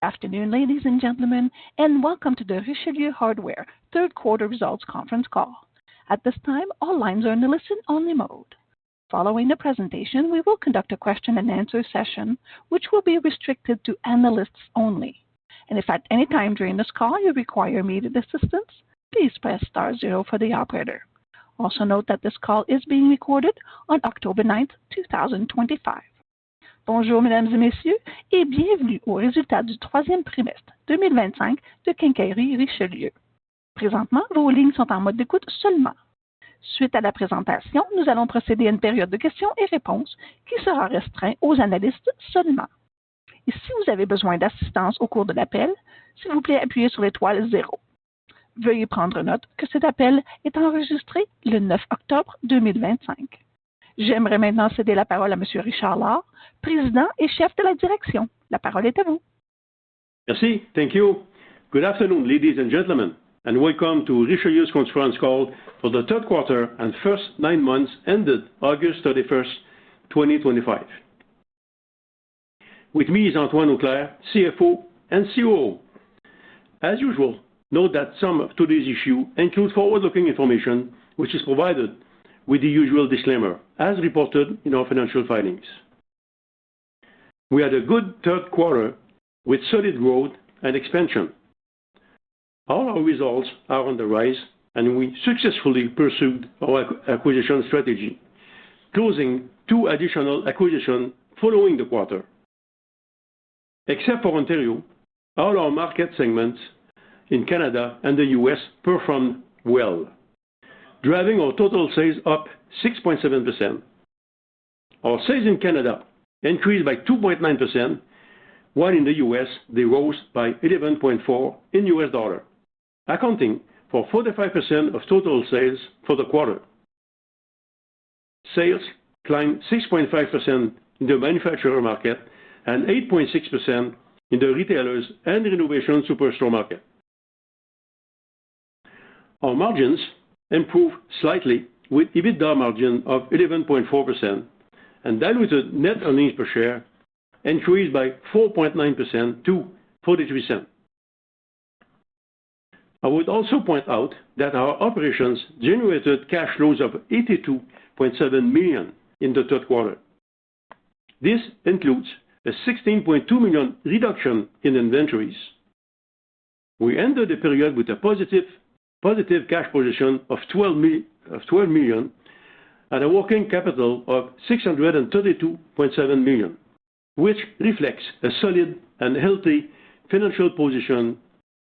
Afternoon, ladies and gentlemen, and welcome to the Richelieu Hardware third quarter results conference call. At this time, all lines are in the listen-only mode. Following the presentation, we will conduct a question-and-answer session, which will be restricted to analysts only. And if at any time during this call you require immediate assistance, please press *0 for the operator. Also note that this call is being recorded on October 9th, 2025. Bonjour, mesdames et messieurs, et bienvenue aux résultats du troisième trimestre 2025 de Quincaillerie Richelieu. Présentement, vos lignes sont en mode d'écoute seulement. Suite à la présentation, nous allons procéder à une période de questions et réponses qui sera restreinte aux analystes seulement. Et si vous avez besoin d'assistance au cours de l'appel, s'il vous plaît, appuyez sur l'étoile 0. Veuillez prendre note que cet appel est enregistré le 9 octobre 2025. J'aimerais maintenant céder la parole à M. Richard Lard, président et chef de la direction. La parole est à vous. Merci. Thank you. Good afternoon, ladies and gentlemen, and welcome to Richelieu's conference call for the third quarter and first 9 months ended August 31st, 2025. With me is Antoine Auclair, CFO and COO. As usual, note that some of today's issues include forward-looking information, which is provided with the usual disclaimer, as reported in our financial filings. We had a good third quarter with solid growth and expansion. All our results are on the rise, and we successfully pursued our acquisition strategy, closing 2 additional acquisitions following the quarter. Except for Ontario, all our market segments in Canada and the U.S. performed well, driving our total sales up 6.7%. Our sales in Canada increased by 2.9%, while in the U.S. they rose by 11.4% in U.S. dollar, accounting for 45% of total sales for the quarter. Sales climbed 6.5% in the manufacturer market and 8.6% in the retailers and renovation superstore market. Our margins improved slightly with EBITDA margin of 11.4% and diluted net earnings per share increased by 4.9% to 43 cents. I would also point out that our operations generated cash flows of $82.7 million in the third quarter. This includes a $16.2 million reduction in inventories. We ended the period with a positive cash position of $12 million and a working capital of $632.7 million, which reflects a solid and healthy financial position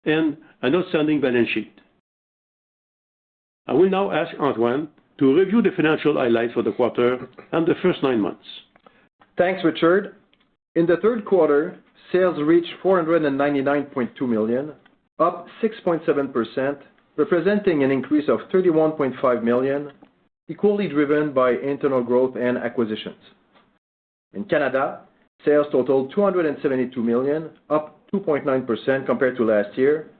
and an outstanding balance sheet. I will now ask Antoine to review the financial highlights for the quarter and the first 9 months. Thanks, Richard. In the third quarter, sales reached $499.2 million, up 6.7%, representing an increase of $31.5 million, equally driven by internal growth and acquisitions. In Canada, sales totaled $272 million, up 2.9% compared to last year,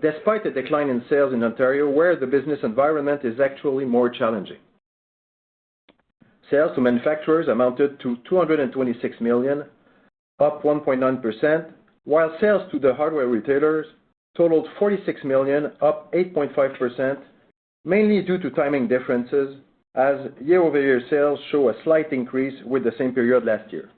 despite a decline in sales in Ontario, where the business environment is actually more challenging. Sales to manufacturers amounted to $226 million, up 1.9%, while sales to the hardware retailers totaled $46 million, up 8.5%, mainly due to timing differences, as year-over-year sales show a slight increase with the same period last year.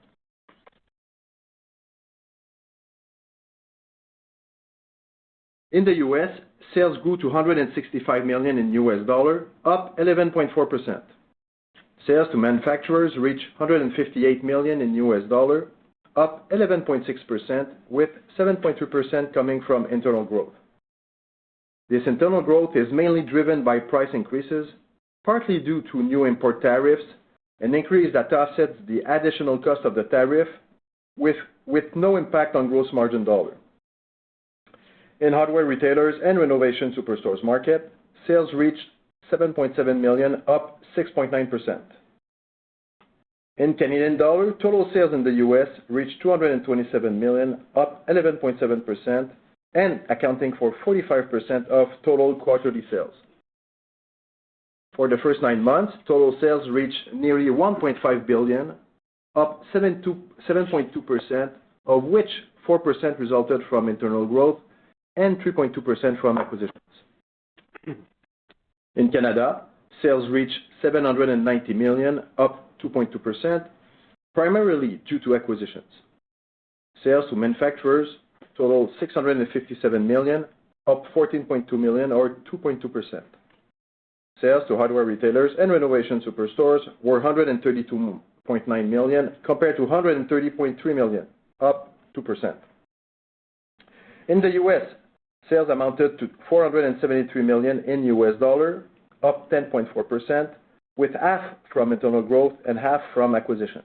In the U.S., sales grew to $165 million in U.S. dollar, up 11.4%. Sales to manufacturers reached $158 million in U.S. dollar, up 11.6%, with 7.2% coming from internal growth. This internal growth is mainly driven by price increases, partly due to new import tariffs, an increase that offsets the additional cost of the tariff, with no impact on gross margin dollar. In hardware retailers and renovation superstores market, sales reached $7.7 million, up 6.9%. In Canadian dollar, total sales in the U.S. reached $227 million, up 11.7%, and accounting for 45% of total quarterly sales. For the first 9 months, total sales reached nearly $1.5 billion, up 7.2%, of which 4% resulted from internal growth and 3.2% from acquisitions. In Canada, sales reached $790 million, up 2.2%, primarily due to acquisitions. Sales to manufacturers totaled $657 million, up $14.2 million or 2.2%. Sales to hardware retailers and renovation superstores were $132.9 million compared to $130.3 million, up 2%. In the U.S., sales amounted to $473 million in U.S. dollar, up 10.4%, with half from internal growth and half from acquisitions.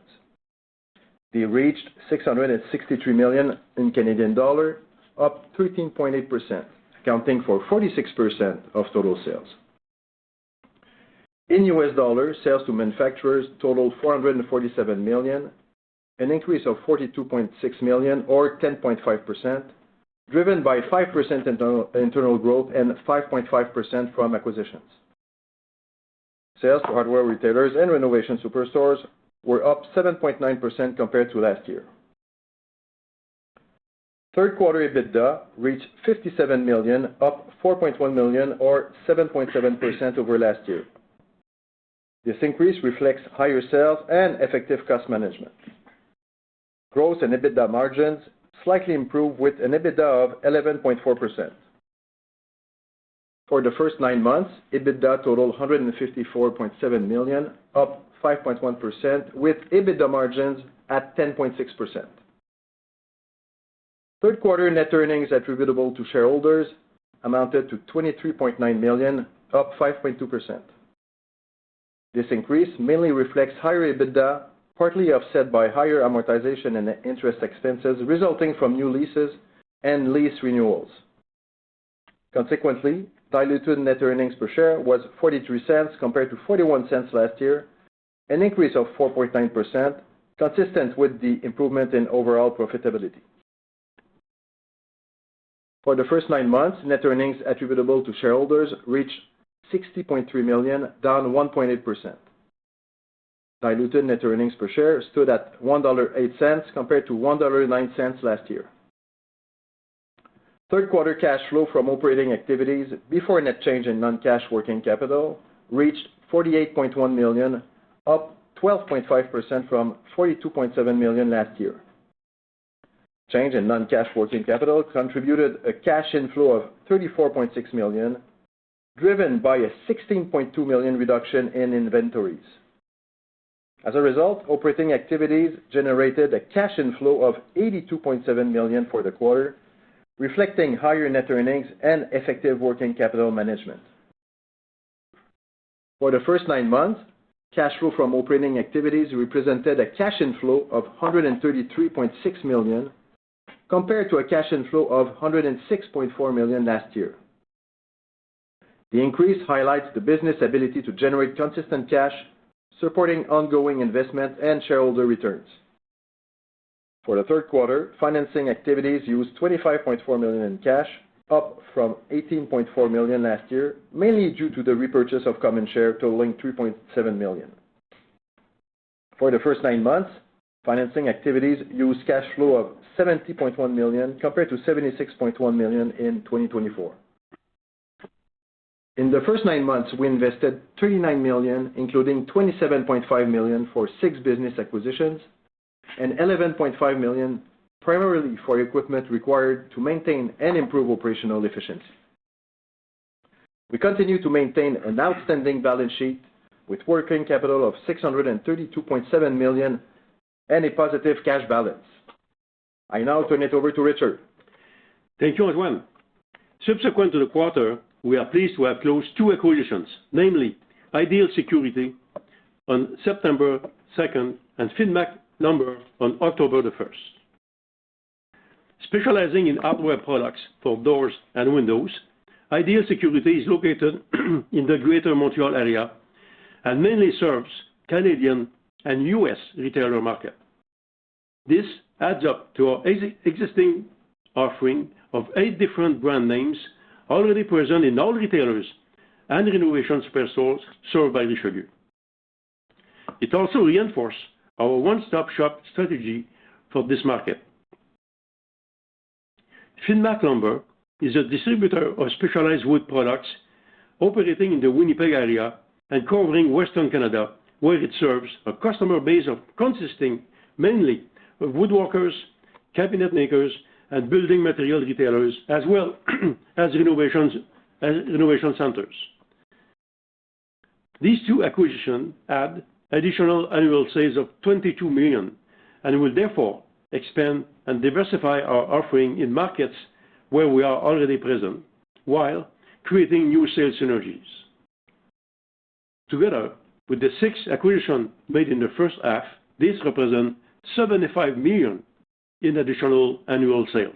They reached $663 million in Canadian dollar, up 13.8%, accounting for 46% of total sales. In U.S. dollars, sales to manufacturers totaled $447 million, an increase of $42.6 million or 10.5%, driven by 5% internal growth and 5.5% from acquisitions. Sales to hardware retailers and renovation superstores were up 7.9% compared to last year. Third quarter EBITDA reached $57 million, up $4.1 million or 7.7% over last year. This increase reflects higher sales and effective cost management. Gross and EBITDA margins slightly improved with an EBITDA of 11.4%. For the first 9 months, EBITDA totaled $154.7 million, up 5.1%, with EBITDA margins at 10.6%. Third quarter net earnings attributable to shareholders amounted to $23.9 million, up 5.2%. This increase mainly reflects higher EBITDA, partly offset by higher amortization and interest expenses resulting from new leases and lease renewals. Consequently, diluted net earnings per share was 43 cents compared to 41 cents last year, an increase of 4.9%, consistent with the improvement in overall profitability. For the first 9 months, net earnings attributable to shareholders reached $60.3 million, down 1.8%. Diluted net earnings per share stood at $1.08 compared to $1.09 last year. Third quarter cash flow from operating activities before net change in non-cash working capital reached $48.1 million, up 12.5% from $42.7 million last year. Change in non-cash working capital contributed a cash inflow of $34.6 million, driven by a $16.2 million reduction in inventories. As a result, operating activities generated a cash inflow of $82.7 million for the quarter, reflecting higher net earnings and effective working capital management. For the first 9 months, cash flow from operating activities represented a cash inflow of $133.6 million, compared to a cash inflow of $106.4 million last year. The increase highlights the business ability to generate consistent cash, supporting ongoing investment and shareholder returns. For the third quarter, financing activities used $25.4 million in cash, up from $18.4 million last year, mainly due to the repurchase of common share totaling $3.7 million. For the first 9 months, financing activities used cash flow of $70.1 million compared to $76.1 million in 2024. In the first 9 months, we invested $39 million, including $27.5 million for 6 business acquisitions and $11.5 million primarily for equipment required to maintain and improve operational efficiency. We continue to maintain an outstanding balance sheet with working capital of $632.7 million and a positive cash balance. I now turn it over to Richard. Thank you, Antoine. Subsequent to the quarter, we are pleased to have closed 2 acquisitions, namely Ideal Security on September 2nd and Finmac Lumber on October the 1st. Specializing in hardware products for doors and windows, Ideal Security is located in the Greater Montreal area and mainly serves Canadian and U.S. retailer market. This adds up to our existing offering of 8 different brand names already present in all retailers and renovation superstores served by Richelieu. It also reinforces our one-stop shop strategy for this market. Finmac Lumber is a distributor of specialized wood products operating in the Winnipeg area and covering Western Canada, where it serves a customer base consisting mainly of woodworkers, cabinet makers, and building material retailers, as well as renovation centers. These two acquisitions add additional annual sales of $22 million and will therefore expand and diversify our offering in markets where we are already present, while creating new sales synergies. Together with the 6 acquisitions made in the first half, this represents $75 million in additional annual sales.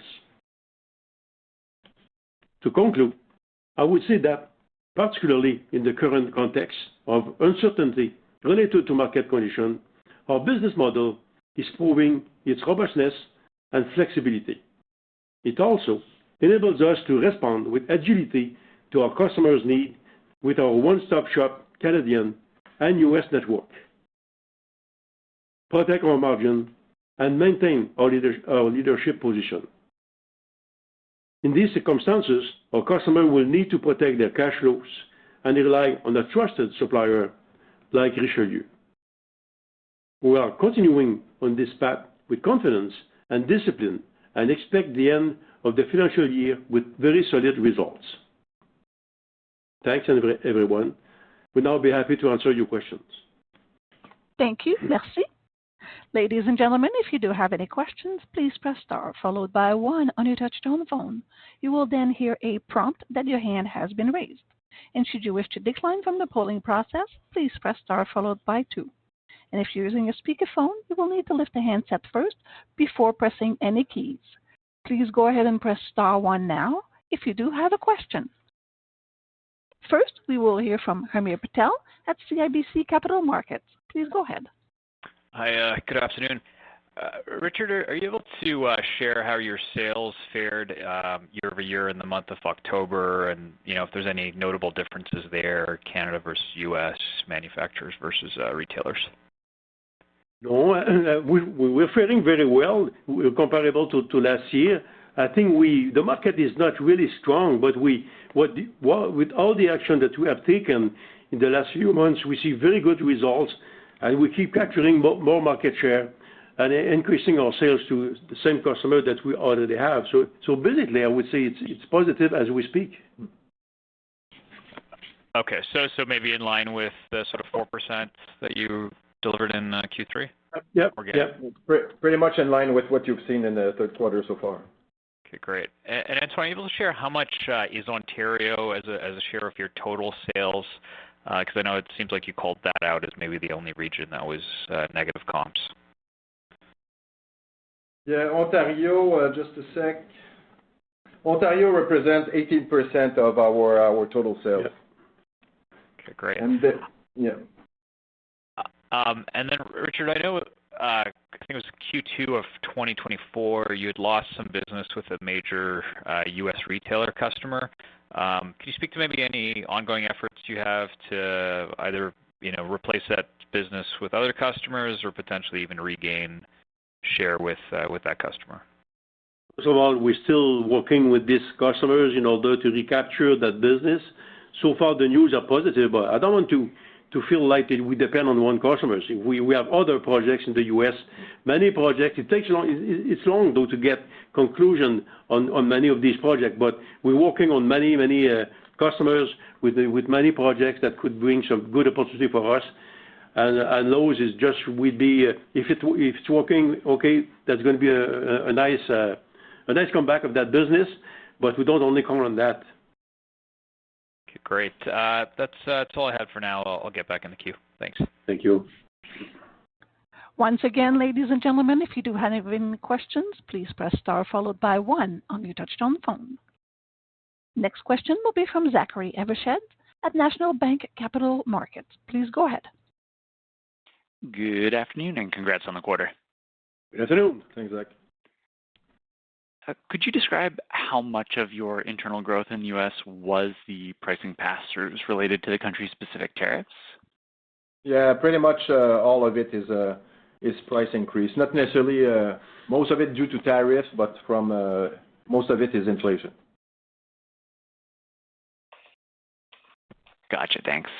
To conclude, I would say that, particularly in the current context of uncertainty related to market conditions, our business model is proving its robustness and flexibility. It also enables us to respond with agility to our customers' needs with our one-stop shop Canadian and U.S. network, protect our margin, and maintain our leadership position. In these circumstances, our customers will need to protect their cash flows and rely on a trusted supplier like Richelieu. We are continuing on this path with confidence and discipline and expect the end of the financial year with very solid results. Thanks, everyone. We'll now be happy to answer your questions. Thank you. Merci. Ladies and gentlemen, if you do have any questions, please press star followed by 1 on your touch-tone phone. You will then hear a prompt that your hand has been raised. And should you wish to decline from the polling process, please press star followed by 2. And if you're using a speakerphone, you will need to lift the handset first before pressing any keys. Please go ahead and press star 1 now if you do have a question. First, we will hear from Hamir Patel at CIBC Capital Markets. Please go ahead. Hi, good afternoon. Richard, are you able to share how your sales fared year over year in the month of October, and if there's any notable differences there, Canada versus U.S., manufacturers versus retailers? No, we're faring very well. We're comparable to last year. I think the market is not really strong, but with all the action that we have taken in the last few months, we see very good results, and we keep capturing more market share and increasing our sales to the same customer that we already have. So basically, I would say it's positive as we speak. Okay, so maybe in line with the sort of 4% that you delivered in Q3? Yep. Pretty much in line with what you've seen in the third quarter so far. Okay, great. And Antoine, are you able to share how much is Ontario as a share of your total sales? Because I know it seems like you called that out as maybe the only region that was negative comps. Yeah, Ontario, just a sec. Ontario represents 18% of our total sales. Okay, great. And and then, Richard, I know I think it was Q2 of 2024, you had lost some business with a major U.S. retailer customer. Can you speak to maybe any ongoing efforts you have to either replace that business with other customers or potentially even regain share with that customer? First of all, we're still working with these customers in order to recapture that business. So far, the news are positive, but I don't want to feel like we depend on one customer. We have other projects in the U.S. Many projects, it takes long. It's long, though, to get conclusion on many of these projects, but we're working on many customers with many projects that could bring some good opportunity for us. And Lowe's is just would be if it's working okay, that's going to be a nice comeback of that business, but we don't only count on that. Okay, great. That's all I had for now. I'll get back in the queue. Thanks. Thank you. Once again, ladies and gentlemen, if you do have any questions, please press star followed by 1 on your touch-tone phone. Next question will be from Zachary Evershed at National Bank Capital Markets. Please go ahead. Good afternoon and congrats on the quarter. Good afternoon. Thanks, Zach. Could you describe how much of your internal growth in the U.S. was the pricing pass-throughs related to the country's specific tariffs? Yeah, pretty much all of it is price increase. Not necessarily most of it due to tariffs, but from most of it is inflation. Gotcha, thanks.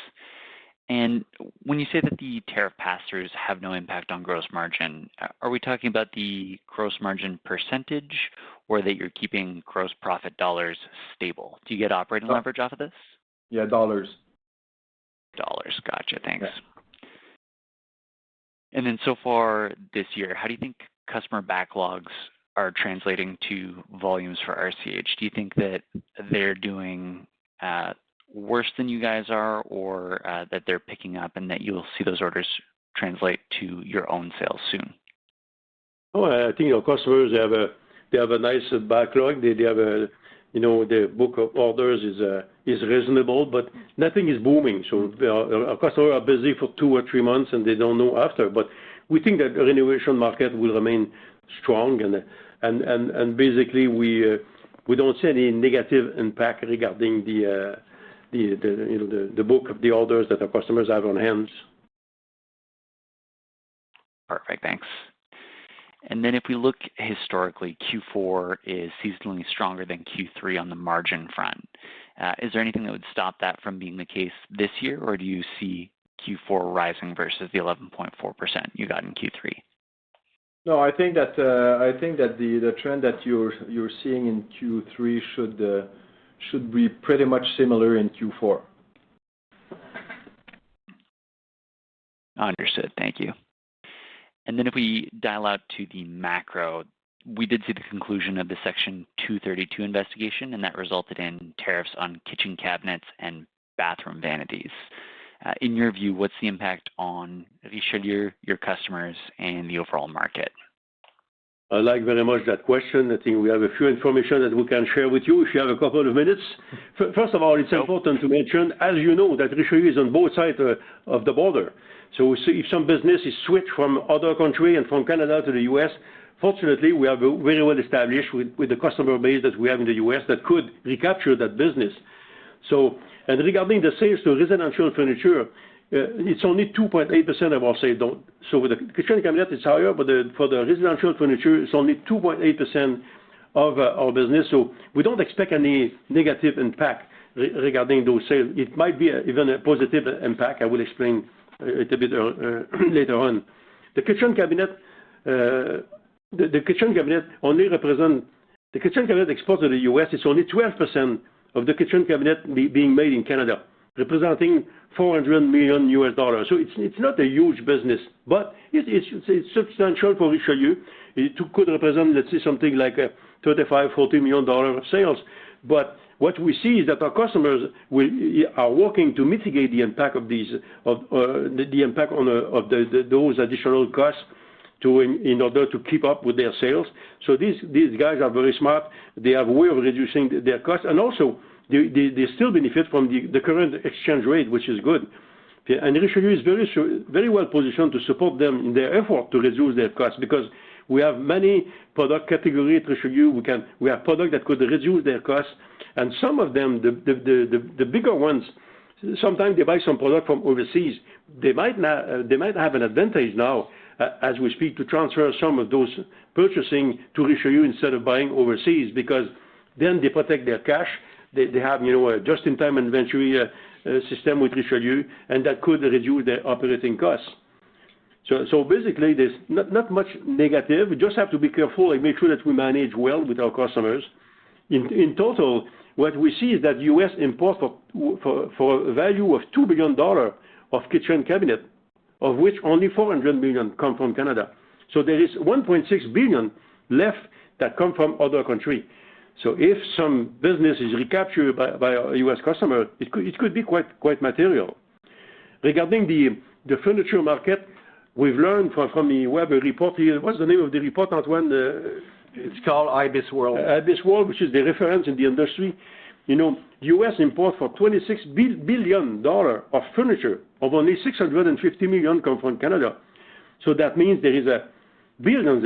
And when you say that the tariff pass-throughs have no impact on gross margin, are we talking about the gross margin percentage or that you're keeping gross profit dollars stable? Do you get operating leverage off of this? Yeah, dollars. Dollars, gotcha, thanks. Yeah. And then so far this year, how do you think customer backlogs are translating to volumes for RCH? Do you think that they're doing worse than you guys are, or that they're picking up and that you'll see those orders translate to your own sales soon? Oh, I think our customers they have a nice backlog. They have a the book of orders is reasonable, but nothing is booming. So our customers are busy for 2 or 3 months and they don't know after. But we think that the renovation market will remain strong and basically we don't see any negative impact regarding the book of the orders that our customers have on hand. Perfect, thanks. And then if we look historically, Q4 is seasonally stronger than Q3 on the margin front. Is there anything that would stop that from being the case this year, or do you see Q4 rising versus the 11.4% you got in Q3? No, I think that the trend that you're seeing in Q3 should be pretty much similar in Q4. Understood. Thank you. And then if we dial out to the macro, we did see the conclusion of the Section 232 investigation, and that resulted in tariffs on kitchen cabinets and bathroom vanities. In your view, what's the impact on Richelieu, your customers, and the overall market? I like very much that question. I think we have a few information that we can share with you if you have a couple of minutes. First of all, it's important to mention, as you know, that Richelieu is on both sides of the border. So if some business is switched from other country and from Canada to the U.S., fortunately, we are very well established with the customer base that we have in the U.S. that could recapture that business. So, and regarding the sales to residential furniture, it's only 2.8% of our sales. So with the kitchen cabinet, it's higher, but for the residential furniture, it's only 2.8% of our business. So we don't expect any negative impact regarding those sales. It might be even a positive impact. I will explain a little bit later on. The kitchen cabinet, the kitchen cabinet only represent the kitchen cabinet export to the U.S. It's only 12% of the kitchen cabinet being made in Canada, representing $400 million. So it's not a huge business, but it's substantial for Richelieu. It could represent, let's say, something like $35-40 million of sales. But what we see is that our customers are working to mitigate the impact of these the impact on those additional costs in order to keep up with their sales. So these guys are very smart. They have a way of reducing their costs, and also they still benefit from the current exchange rate, which is good. And Richelieu is very well positioned to support them in their effort to reduce their costs, because we have many product categories at Richelieu. We have products that could reduce their costs, and some of them, the bigger ones, sometimes they buy some product from overseas. They might have an advantage now as we speak to transfer some of those purchasing to Richelieu instead of buying overseas, because then they protect their cash. They have a just-in-time inventory system with Richelieu, and that could reduce their operating costs. So basically, there's not much negative. We just have to be careful and make sure that we manage well with our customers. In total, what we see is that U.S. import for a value of $2 billion of kitchen cabinet, of which only $400 million come from Canada. So there is $1.6 billion left that come from other countries. So if some business is recaptured by a U.S. customer, it could be quite material. Regarding the furniture market, we've learned from the Web report here. What's the name of the report, Antoine? It's called IBIS World. IBIS World, which is the reference in the industry. U.S. import for $26 billion of furniture, of only $650 million come from Canada. So that means there is billions,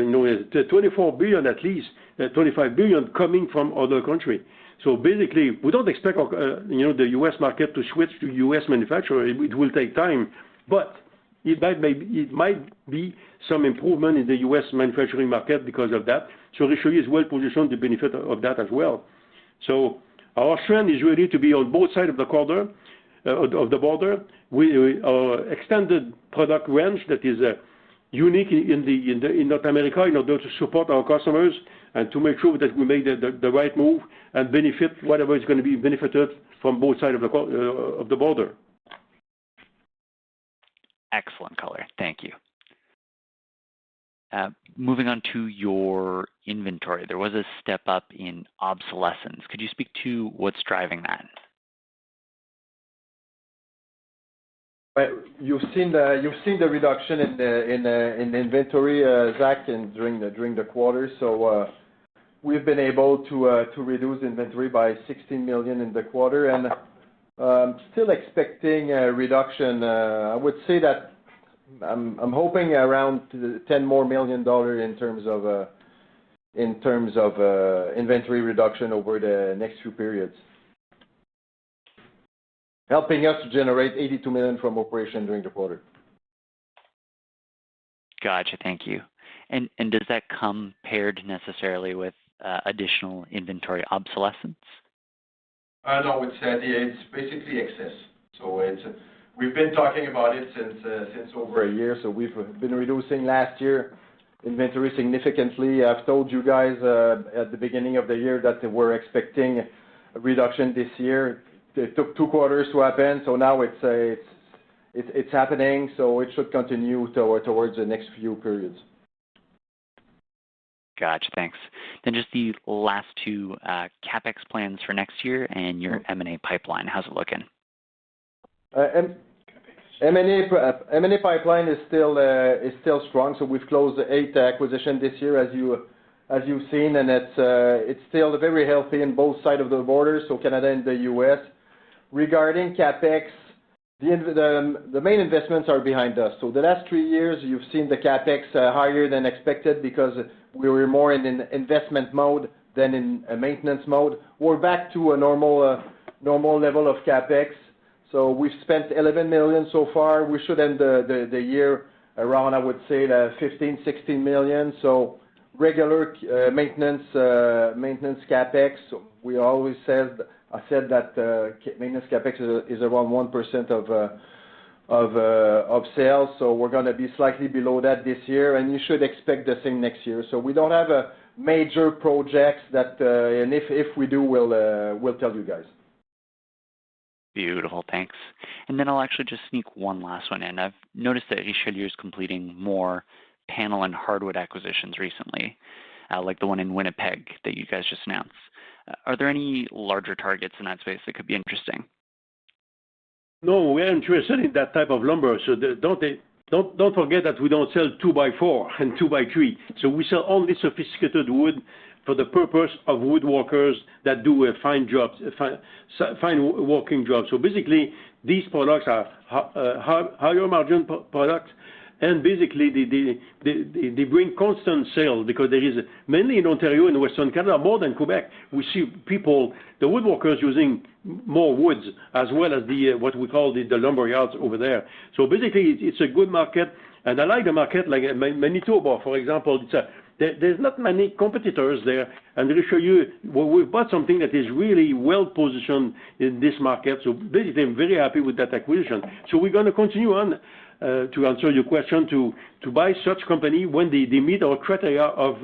24 billion at least, 25 billion coming from other countries. So basically, we don't expect the U.S. market to switch to U.S. manufacturer. It will take time, but it might be some improvement in the U.S. manufacturing market because of that. So Richelieu is well positioned to benefit of that as well. So our strength is really to be on both sides of the border. Our extended product range that is unique in North America in order to support our customers and to make sure that we make the right move and benefit whatever is going to be benefited from both sides of the border. Excellent color. Thank you. Moving on to your inventory, there was a step up in obsolescence. Could you speak to what's driving that? You've seen the reduction in inventory, Zach, during the quarter. So we've been able to reduce inventory by $16 million in the quarter, and still expecting a reduction. I would say that I'm hoping around $10 million more in terms of inventory reduction over the next few periods, helping us to generate $82 million from operation during the quarter. Gotcha. Thank you. And does that come paired necessarily with additional inventory obsolescence? No, it's basically excess. So we've been talking about it since over a year. So we've been reducing last year inventory significantly. I've told you guys at the beginning of the year that we're expecting a reduction this year. It took 2 quarters to happen, so now it's happening. So it should continue towards the next few periods. Gotcha. Thanks. Then just the last 2 CapEx plans for next year and your M&A pipeline. How's it looking? M&A pipeline is still strong. So we've closed 8 acquisitions this year, as you've seen, and it's still very healthy in both sides of the border, so Canada and the U.S. Regarding CapEx, the main investments are behind us. So the last 3 years, you've seen the CapEx higher than expected because we were more in an investment mode than in a maintenance mode. We're back to a normal level of CapEx. So we've spent $11 million so far. We should end the year around, I would say, $15-16 million. So regular maintenance CapEx. We always said that maintenance CapEx is around 1% of sales. So we're going to be slightly below that this year, and you should expect the same next year. So we don't have a major projects that, and if we do, we'll tell you guys. Beautiful, thanks. And then I'll actually just sneak one last one in. I've noticed that Richelieu is completing more panel and hardwood acquisitions recently, like the one in Winnipeg that you guys just announced. Are there any larger targets in that space that could be interesting? No, we're interested in that type of lumber. So don't forget that we don't sell 2x4 and 2x3. So we sell only sophisticated wood for the purpose of woodworkers that do a fine job, fine working job. So basically, these products are higher margin products, and basically they bring constant sales because there is mainly in Ontario and Western Canada, more than Quebec. We see people, the woodworkers, using more woods as well as what we call the lumber yards over there. So basically, it's a good market, and I like the market like Manitoba, for example. There's not many competitors there, and Richelieu, we've bought something that is really well positioned in this market. So basically, I'm very happy with that acquisition. So we're going to continue on to answer your question to buy such company when they meet our criteria of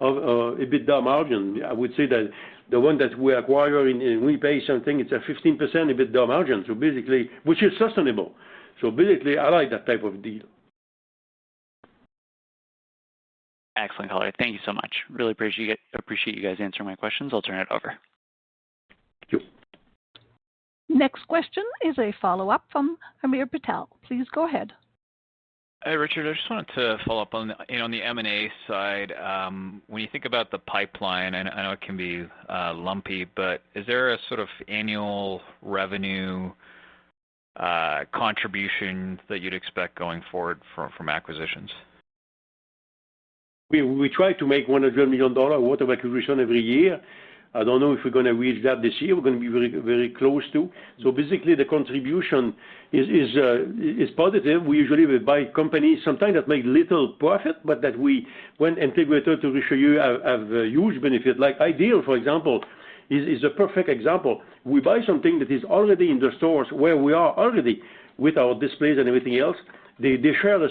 EBITDA margin. I would say that the one that we acquire in Winnipeg, something, it's a 15% EBITDA margin. So basically, which is sustainable. So basically, I like that type of deal. Excellent color. Thank you so much. Really appreciate you guys answering my questions. I'll turn it over. Thank you. Next question is a follow-up from Hamir Patel. Please go ahead. Hey, Richard, I just wanted to follow up on the M&A side. When you think about the pipeline, and I know it can be lumpy, but is there a sort of annual revenue contribution that you'd expect going forward from acquisitions? We try to make $100 million worth of acquisition every year. I don't know if we're going to reach that this year. We're going to be very, very close to. So basically, the contribution is positive. We usually buy companies sometimes that make little profit, but that when integrated to Richelieu, have a huge benefit. Like Ideal, for example, is a perfect example. We buy something that is already in the stores where we are already with our displays and everything else. They share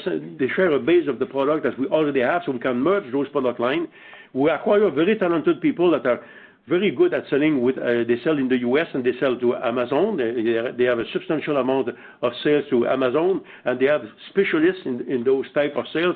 a base of the product that we already have, so we can merge those product lines. We acquire very talented people that are very good at selling. They sell in the U.S. and they sell to Amazon. They have a substantial amount of sales to Amazon, and they have specialists in those type of sales.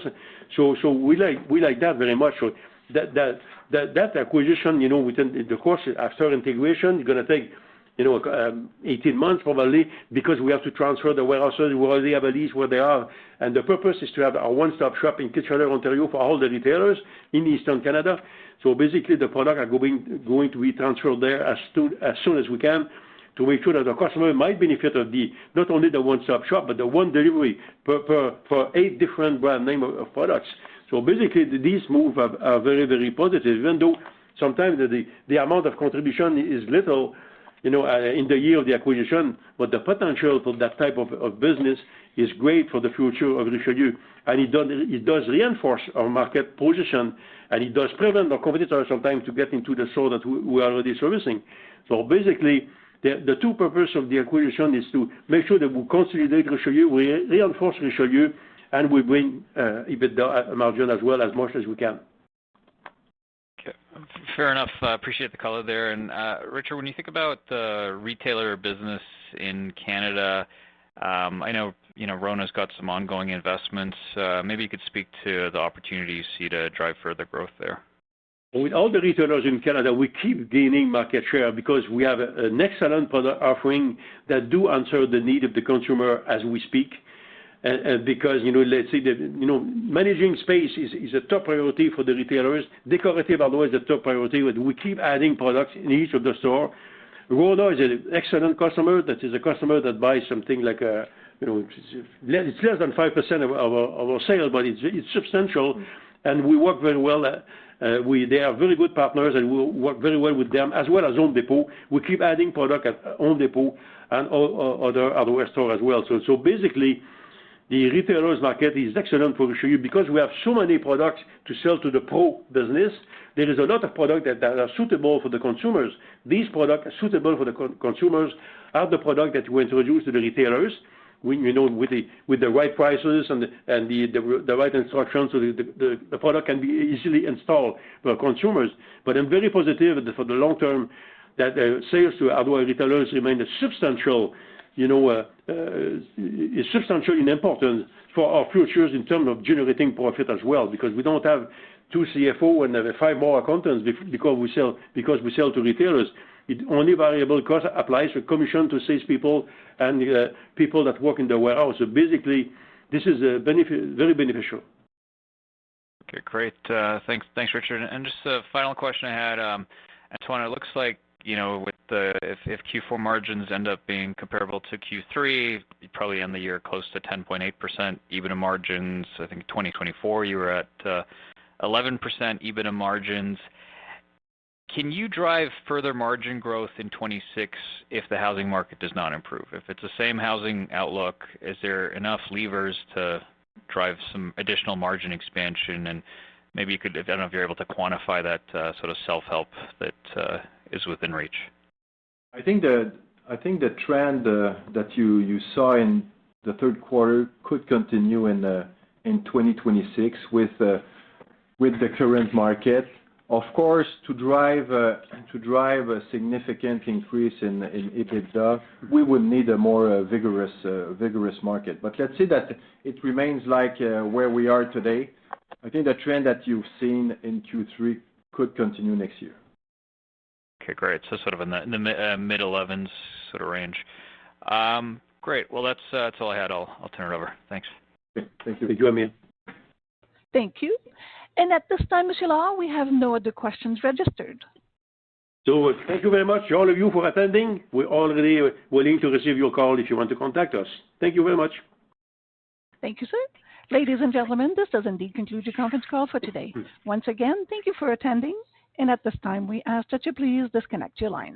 So we like that very much. So that acquisition, within the course after integration, is going to take 18 months probably, because we have to transfer the warehouses. We already have a lease where they are, and the purpose is to have a one-stop shop in Kitchener, Ontario for all the retailers in Eastern Canada. So basically the product are going to be transferred there as soon as we can, to make sure that the customer might benefit of not only the one-stop shop, but the one delivery for 8 different brand name of products. So basically these moves are very, very positive, even though sometimes the amount of contribution is little, in the year of the acquisition, but the potential for that type of business is great for the future of Richelieu. And it does reinforce our market position, and it does prevent our competitors sometimes to get into the store that we are already servicing. So basically, the two purposes of the acquisition is to make sure that we consolidate Richelieu, we reinforce Richelieu, and we bring EBITDA margin as well as much as we can. Fair enough. Appreciate the color there. And Richard, when you think about the retailer business in Canada, I know Rona's got some ongoing investments. Maybe you could speak to the opportunities you see to drive further growth there. With all the retailers in Canada, we keep gaining market share because we have an excellent product offering that do answer the need of the consumer as we speak. Because, let's say that, managing space is a top priority for the retailers. Decorative, otherwise, is a top priority. We keep adding products in each of the store. Rona is an excellent customer. That is a customer that buys something like it's less than 5% of our sales, but it's substantial, and we work very well. They are very good partners, and we work very well with them, as well as Home Depot. We keep adding product at Home Depot and other hardware stores as well. So basically, the retailers market is excellent for Richelieu because we have so many products to sell to the pro business. There is a lot of products that are suitable for the consumers. These products are suitable for the consumers are the products that we introduce to the retailers, with the right prices and the right instructions, so the product can be easily installed for consumers. But I'm very positive that for the long term, that sales to hardware retailers remain a substantial is substantial in importance for our futures in terms of generating profit as well, because we don't have 2 CFO and 5 more accountants because we sell to retailers. Only variable cost applies for commission to salespeople and people that work in the warehouse. So basically, this is very beneficial. Okay, great. Thanks, Richard. And just a final question I had, Antoine. It looks like with if Q4 margins end up being comparable to Q3, you'd probably end the year close to 10.8% EBITDA margins. I think 2024 you were at 11% EBITDA margins. Can you drive further margin growth in 26 if the housing market does not improve? If it's the same housing outlook, is there enough levers to drive some additional margin expansion? And maybe you could, I don't know if you're able to quantify that sort of self-help that is within reach. I think the trend that you saw in the third quarter could continue in 2026 with the current market. Of course, to drive a significant increase in EBITDA, we would need a more vigorous market. But let's say that it remains like where we are today. I think the trend that you've seen in Q3 could continue next year. Okay, great. So sort of in the mid-11s sort of range. Great. Well, that's all I had. I'll turn it over. Thanks. Okay, thank you. Thank you, Amir. Thank you. And at this time, Monsieur Law, we have no other questions registered. So thank you very much, all of you, for attending. We're already willing to receive your call if you want to contact us. Thank you very much. Thank you, sir. Ladies and gentlemen, this does indeed conclude your conference call for today. Once again, thank you for attending, And at this time, we ask that you please disconnect your lines.